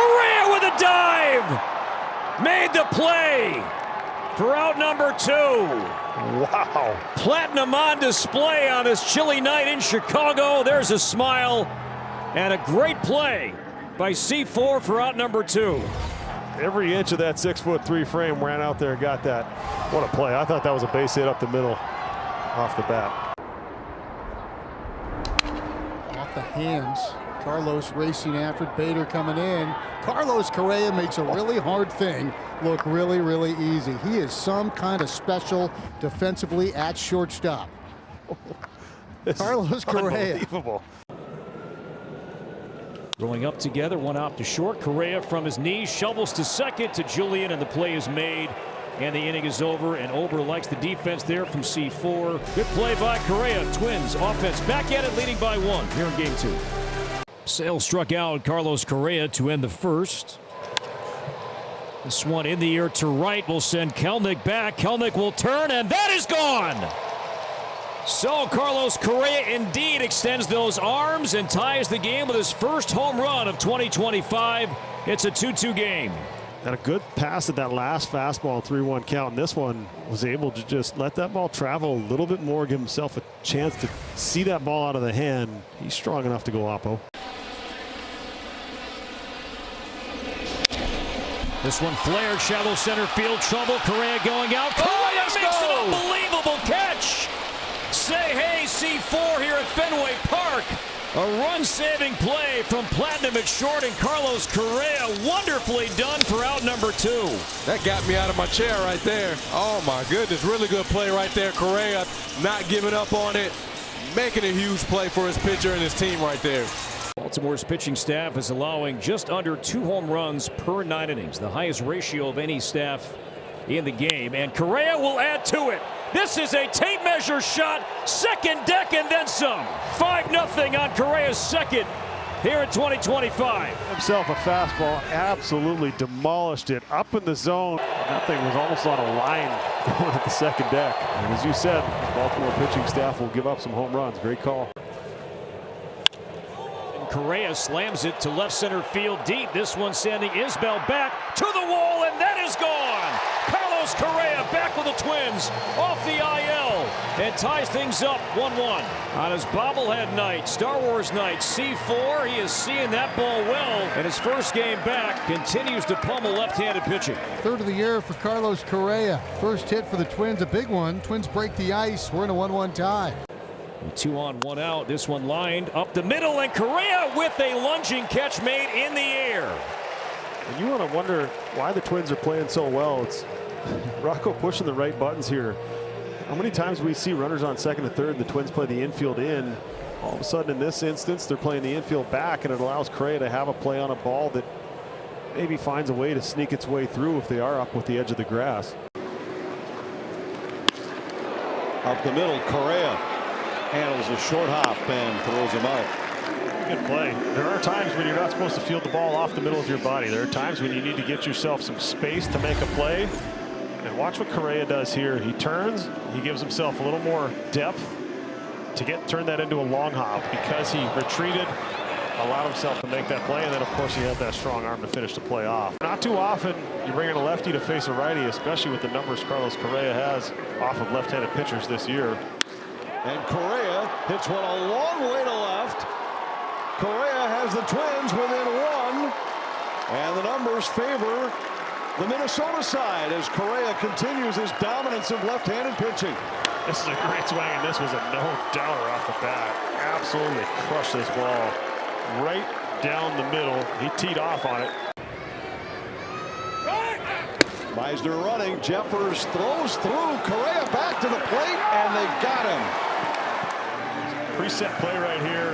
Correa with a dive! Made the play for out number 2. Wow. Platinum on display on this chilly night in Chicago. There's a smile and a great play by C4 for out number 2. Every inch of that 6'3" frame ran out there and got that. What a play. I thought that was a base hit up the middle off the bat. Off the hands. Carlos racing after it. Bader coming in. Carlos Correa makes a really hard thing look really, really easy. He is some kind of special defensively at shortstop. Carlos Correa. Unbelievable. Rolling up together, one out to short. Correa from his knees shovels to second to Julian, and the play is made. And the inning is over, and Ober likes the defense there from C4. Good play by Correa. Twins offense back at it, leading by 1 here in game 2. Sale struck out Carlos Correa to end the first. This one in the air to right will send Kelnick back. Kelnick will turn, and that is gone. So Carlos Correa indeed extends those arms and ties the game with his first home run of 2025. It's a 2-2 game. Had a good pass at that last fastball, 3-1 count, and this one was able to just let that ball travel a little bit more, give himself a chance to see that ball out of the hand. He's strong enough to go oppo. This one flared, shallow center field, trouble. Correa going out. Correa makes an unbelievable catch. Say hey, C4 here at Fenway Park. A run-saving play from Platinum at short, and Carlos Correa wonderfully done for out number 2. That got me out of my chair right there. Oh my goodness, really good play right there. Correa not giving up on it, making a huge play for his pitcher and his team right there. Baltimore's pitching staff is allowing just under 2 home runs per 9 innings, the highest ratio of any staff in the game, and Correa will add to it. This is a tape measure shot, second deck and then some. 5-0 on Correa's second here in 2025. Himself a fastball, absolutely demolished it up in the zone. That thing was almost on a line going at the second deck. And as you said, the Baltimore pitching staff will give up some home runs. Great call. Correa slams it to left center field deep. This one sending Isbell back to the wall, and that is gone. Carlos Correa back with the Twins off the IL and ties things up 1-1. On his bobblehead night, Star Wars night, C4, he is seeing that ball well, and his first game back continues to pummel left-handed pitching. Third of the year for Carlos Correa. First hit for the Twins, a big one. Twins break the ice. We're in a 1-1 tie. 2 on, 1 out. This one lined up the middle, and Correa with a lunging catch made in the air. And you want to wonder why the Twins are playing so well. It's Rocco pushing the right buttons here. How many times we see runners on second and third, the Twins play the infield in. All of a sudden in this instance, they're playing the infield back, and it allows Correa to have a play on a ball that maybe finds a way to sneak its way through if they are up with the edge of the grass. Up the middle, Correa handles a short hop and throws him out. Good play. There are times when you're not supposed to field the ball off the middle of your body. There are times when you need to get yourself some space to make a play. And watch what Correa does here. He turns, he gives himself a little more depth to turn that into a long hop because he retreated, allowed himself to make that play, and then of course he had that strong arm to finish the play off. Not too often you bring in a lefty to face a righty, especially with the numbers Carlos Correa has off of left-handed pitchers this year. And Correa hits one a long way to left. Correa has the Twins within 1. And the numbers favor the Minnesota side as Correa continues his dominance of left-handed pitching. This is a great swing, and this was a no-doubter off the bat. Absolutely crushed this ball right down the middle. He teed off on it. Meisner running. Jeffers throws through. Correa back to the plate, and they got him. Preset play right here.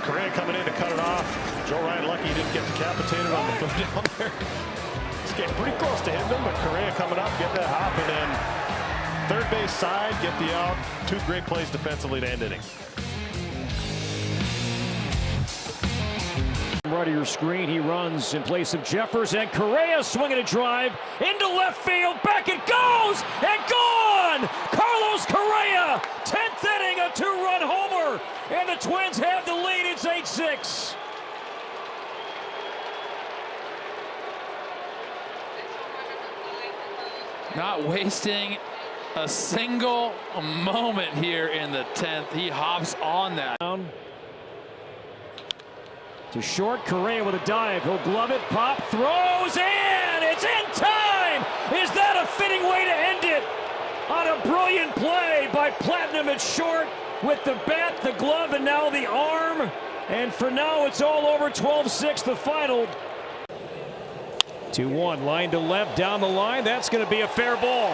Correa coming in to cut it off. Joe Ryan lucky he didn't get decapitated on the third down there. This getting pretty close to hitting him, but Correa coming up, get that hop, and then third base side, get the out. 2 great plays defensively to end inning. Right of your screen, he runs in place of Jeffers, and Correa swinging a drive into left field. Back it goes, and gone! Carlos Correa, 10th inning, a 2-run homer, and the Twins have the lead. It's 8-6. Not wasting a single moment here in the 10th. He hops on that. To short, Correa with a dive. He'll glove it, pop, throws in! It's in time! Is that a fitting way to end it? On a brilliant play by Platinum at short with the bat, the glove, and now the arm. And for now, it's all over. 12-6 the final. 2-1, line to left, down the line. That's going to be a fair ball.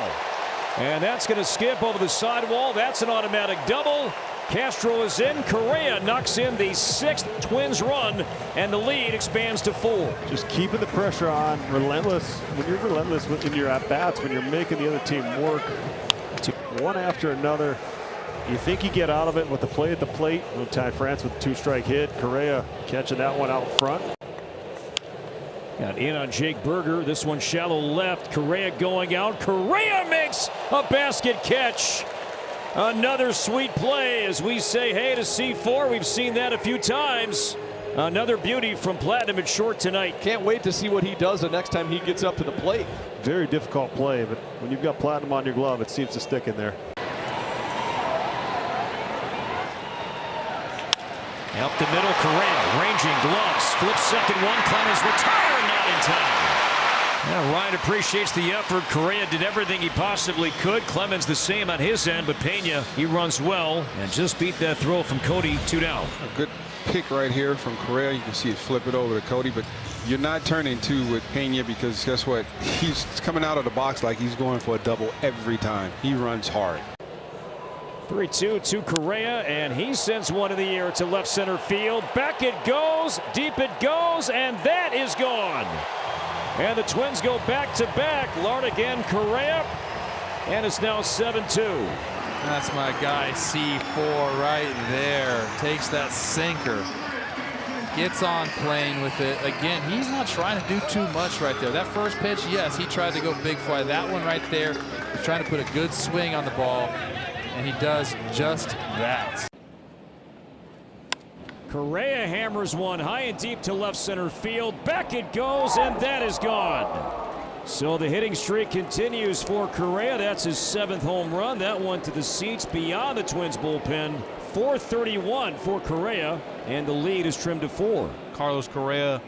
And that's going to skip over the sidewall. That's an automatic double. Castro is in. Correa knocks in the 6th Twins run, and the lead expands to 4. Just keeping the pressure on, relentless. When you're relentless in your at-bats, when you're making the other team work one after another, you think you get out of it with the play at the plate. Ty France with a 2-strike hit. Correa catching that one out front. Got in on Jake Berger. This one shallow left. Correa going out. Correa makes a basket catch. Another sweet play as we say hey to C4. We've seen that a few times. Another beauty from Platinum at short tonight. Can't wait to see what he does the next time he gets up to the plate. Very difficult play, but when you've got Platinum on your glove, it seems to stick in there. Up the middle, Correa, ranging gloves, flips second one, Clemens retired, not in time. Now Ryan appreciates the effort. Correa did everything he possibly could. Clemens the same on his end, but Pena, he runs well and just beat that throw from Cody. 2 down. A good pick right here from Correa. You can see it flip it over to Cody, but you're not turning 2 with Pena because guess what? He's coming out of the box like he's going for a double every time. He runs hard. 3-2 to Correa, and he sends one in the air to left center field. Back it goes, deep it goes, and that is gone. And the Twins go back-to-back. Larnach and Correa, and it's now 7-2. That's my guy, C4, right there. Takes that sinker. Gets on playing with it. Again, he's not trying to do too much right there. That first pitch, yes, he tried to go big fly. That one right there, he's trying to put a good swing on the ball. And he does just that. Correa hammers one high and deep to left center field. Back it goes, and that is gone. So the hitting streak continues for Correa. That's his 7th home run. That one to the seats beyond the Twins bullpen. 431 for Correa, and the lead is trimmed to 4. Carlos Correa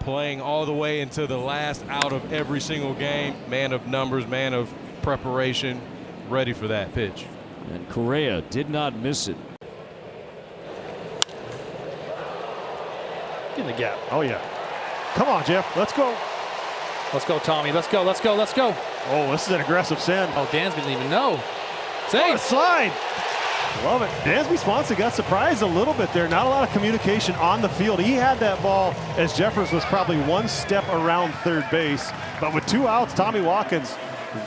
playing all the way into the last out of every single game. Man of numbers, man of preparation, ready for that pitch. And Correa did not miss it. In the gap. Oh, yeah. Come on, Jeff. Let's go. Let's go, Tommy. Let's go, let's go, let's go. Oh, this is an aggressive send. Oh, Dansby didn't even know. Save. Oh, slide. Love it. Dansby Swanson got surprised a little bit there. Not a lot of communication on the field. He had that ball as Jeffers was probably 1 step around third base. But with 2 outs, Tommy Watkins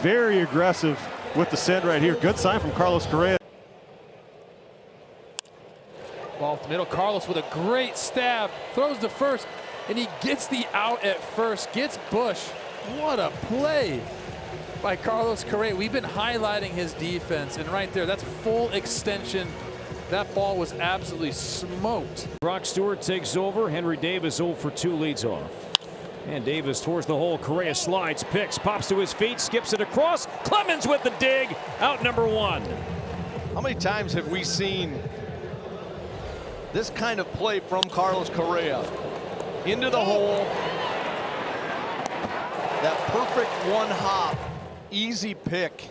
very aggressive with the send right here. Good sign from Carlos Correa. Ball up the middle. Carlos with a great stab. Throws to first, and he gets the out at first. Gets Bush. What a play by Carlos Correa. We've been highlighting his defense, and right there, that's full extension. That ball was absolutely smoked. Brock Stewart takes over. Henry Davis 0 for 2 leads off. And Davis towards the hole. Correa slides, picks, pops to his feet, skips it across. Clemens with the dig. Out number 1. How many times have we seen this kind of play from Carlos Correa? Into the hole. That perfect 1 hop. Easy pick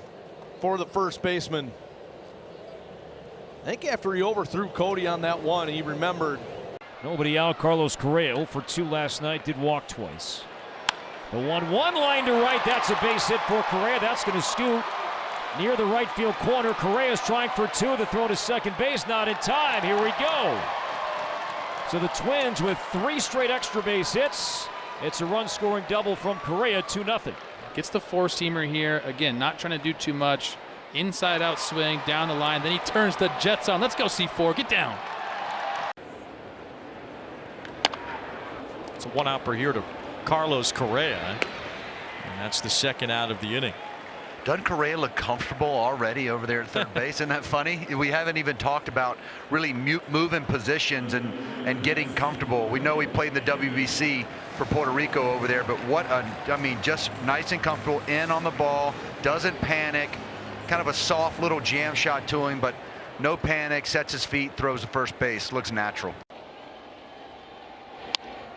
for the first baseman. I think after he overthrew Cody on that one, he remembered. Nobody out. Carlos Correa 0 for 2 last night. Did walk twice. The 1-1 line to right. That's a base hit for Correa. That's going to scoot near the right field corner. Correa's trying for 2. The throw to second base. Not in time. Here we go. So the Twins with 3 straight extra base hits. It's a run-scoring double from Correa. 2-0. Gets the four-seamer here. Again, not trying to do too much. Inside-out swing down the line. Then he turns the Jets on. Let's go, C4. Get down. It's a 1 out per here to Carlos Correa, and that's the 2nd out of the inning. Doesn't Correa look comfortable already over there at third base? Isn't that funny? We haven't even talked about really moving positions and getting comfortable. We know he played in the WBC for Puerto Rico over there, but I mean, just nice and comfortable in on the ball, doesn't panic, kind of a soft little jam shot to him, but no panic, sets his feet, throws to first base, looks natural.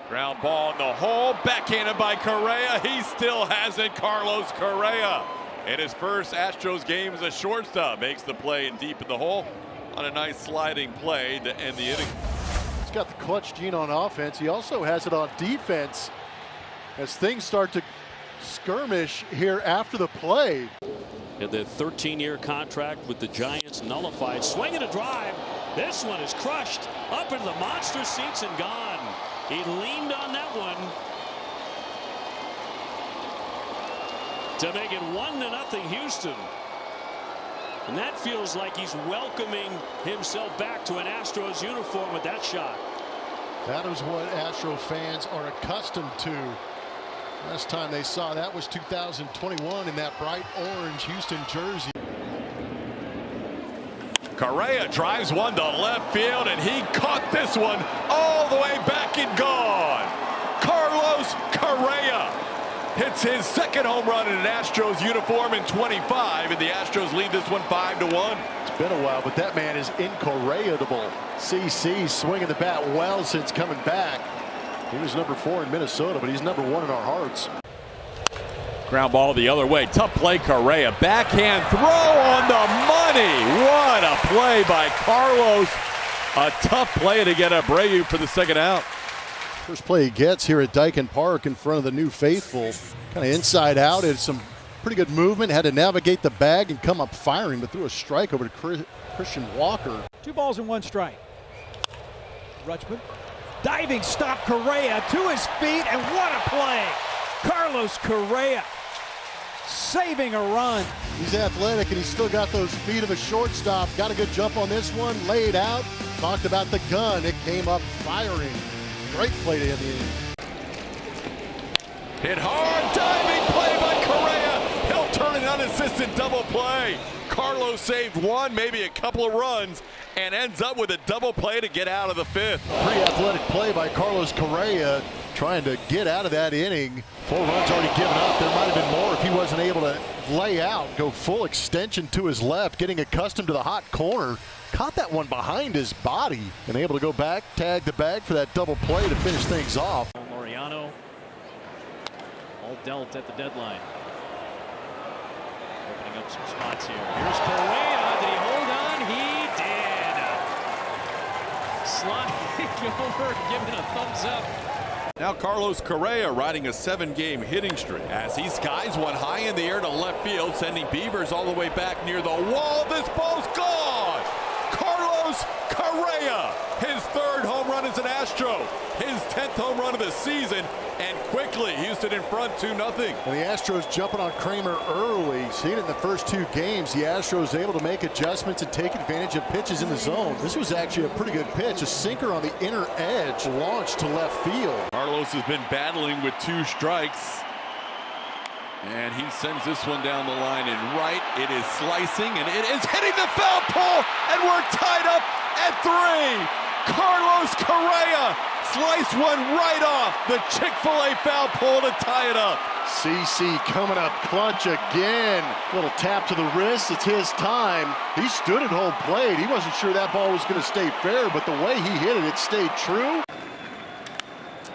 Ground ball in the hole, backhanded by Correa. He still has it. Carlos Correa, in his first Astros game as a shortstop, makes the play in deep in the hole on a nice sliding play to end the inning. He's got the clutch gene on offense. He also has it on defense as things start to skirmish here after the play. And the 13-year contract with the Giants nullified. Swing and a drive. This one is crushed up into the monster seats and gone. He leaned on that one to make it 1-0 Houston. And that feels like he's welcoming himself back to an Astros uniform with that shot. That is what Astro fans are accustomed to. Last time they saw that was 2021 in that bright orange Houston jersey. Correa drives one to left field, and he caught this one all the way back and gone. Carlos Correa hits his second home run in an Astros uniform in 25, and the Astros lead this one 5-1. It's been a while, but that man is incorrigible. CC swinging the bat well since coming back. He was number 4 in Minnesota, but he's number 1 in our hearts. Ground ball the other way. Tough play, Correa. Backhand throw on the money. What a play by Carlos. A tough play to get Abreu for the second out. First play he gets here at Dyken Park in front of the new faithful. Kind of inside out. It's some pretty good movement. Had to navigate the bag and come up firing, but threw a strike over to Christian Walker. 2 balls and 1 strike. Rutschman. Diving stop, Correa to his feet, and what a play. Carlos Correa saving a run. He's athletic and he's still got those feet of a shortstop. Got a good jump on this one, laid out. Talked about the gun, it came up firing. Great play to end the inning. Hit hard, diving play by Correa. He'll turn an unassisted double play. Carlos saved one, maybe a couple of runs, and ends up with a double play to get out of the 5th. Pretty athletic play by Carlos Correa, trying to get out of that inning. 4 runs already given up. There might have been more if he wasn't able to lay out, go full extension to his left, getting accustomed to the hot corner. Caught that one behind his body and able to go back, tag the bag for that double play to finish things off. Laureano all dealt at the deadline. Opening up some spots here. Here's Correa. Did he hold on? He did. Sliding over, giving a thumbs up. Now Carlos Correa riding a 7-game hitting streak as he skies one high in the air to left field, sending Beavers all the way back near the wall. This ball's gone. Carlos Correa, his 3rd home run as an Astro, his 10th home run of the season, and quickly Houston in front 2-0. And the Astros jumping on Kramer early. Seen it in the first 2 games. The Astros able to make adjustments and take advantage of pitches in the zone. This was actually a pretty good pitch. A sinker on the inner edge, launched to left field. Carlos has been battling with 2 strikes. And he sends this one down the line and right. It is slicing and it is hitting the foul pole, and we're tied up at 3. Carlos Correa sliced one right off the Chick-fil-A foul pole to tie it up. CC coming up clutch again. Little tap to the wrist. It's his time. He stood at home plate. He wasn't sure that ball was going to stay fair, but the way he hit it, it stayed true.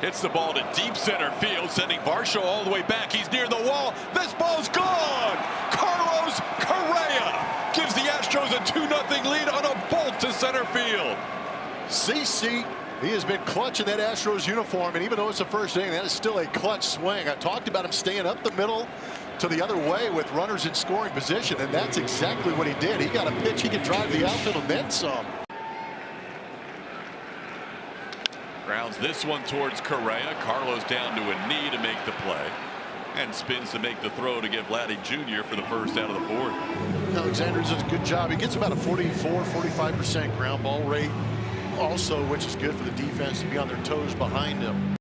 Hits the ball to deep center field, sending Varsho all the way back. He's near the wall. This ball's gone. Carlos Correa gives the Astros a 2-0 lead on a bolt to center field. CC, he has been clutch in that Astros uniform, and even though it's the first inning, that is still a clutch swing. I talked about him staying up the middle to the other way with runners in scoring position, and that's exactly what he did. He got a pitch he could drive the outfield and then some. Grounds this one towards Correa. Carlos down to a knee to make the play. And spins to make the throw to give Vladdy Jr. for the first out of the 4th. Alexander does a good job. He gets about a 44-45% ground ball rate also, which is good for the defense to be on their toes behind him.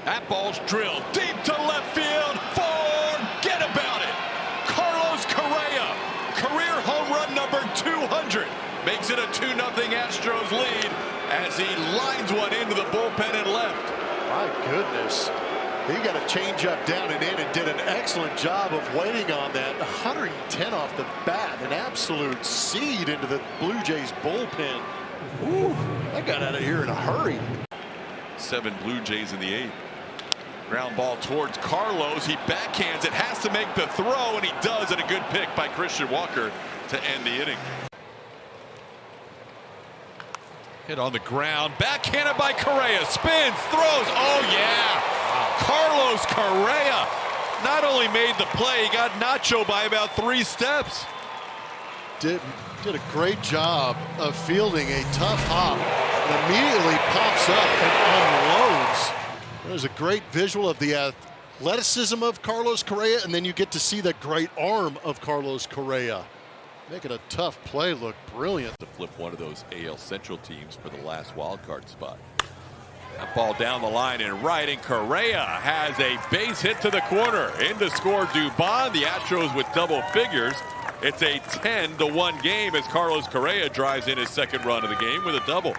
That ball's drilled deep to left field. Forget about number 200. Makes it a 2-0 Astros lead as he lines one into the bullpen and left. My goodness. He got a changeup down and in and did an excellent job of waiting on that. 110 off the bat, an absolute seed into the Blue Jays bullpen. Ooh, that got out of here in a hurry. 7 Blue Jays in the 8th. Ground ball towards Carlos. He backhands it, has to make the throw, and he does, and a good pick by Christian Walker to end the inning. Hit on the ground, backhanded by Correa, spins, throws, oh yeah! Carlos Correa not only made the play, he got Nacho by about 3 steps. Did a great job of fielding a tough hop and immediately pops up and unloads. There's a great visual of the athleticism of Carlos Correa, and then you get to see the great arm of Carlos Correa. Making a tough play look brilliant. To flip one of those AL Central teams for the last wild card spot. That ball down the line and right, and Correa has a base hit to the corner. In to score Dubon. The Astros with double figures. It's a 10-1 game as Carlos Correa drives in his second run of the game with a double.